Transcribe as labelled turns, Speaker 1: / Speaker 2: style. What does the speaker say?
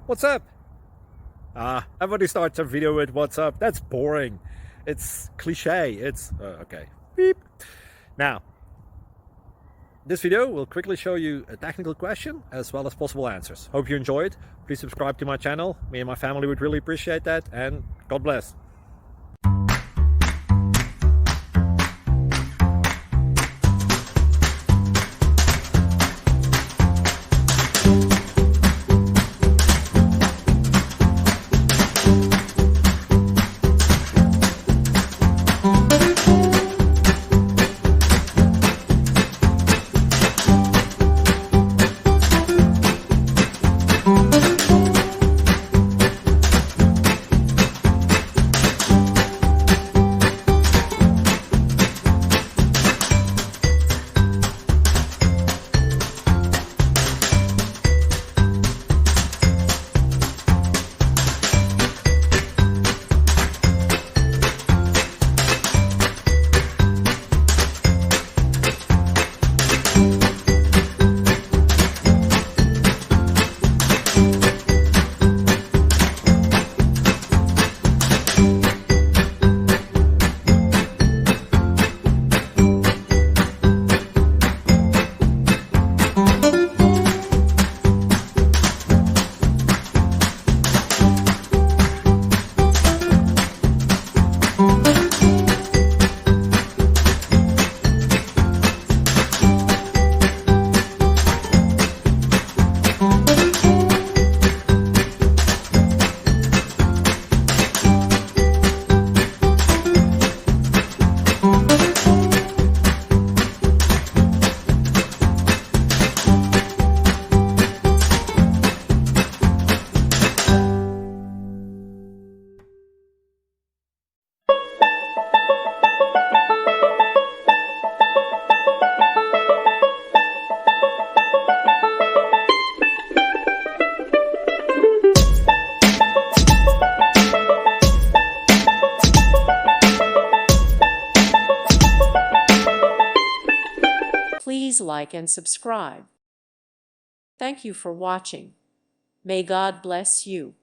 Speaker 1: What's up? Everybody starts a video with what's up. That's boring. It's cliche. It's okay. Beep. Now, this video will quickly show you a technical question as well as possible answers. Hope you enjoyed. Please subscribe to my channel. Me and my family would really appreciate that, and God bless.
Speaker 2: Please like and subscribe. Thank you for watching. May God bless you.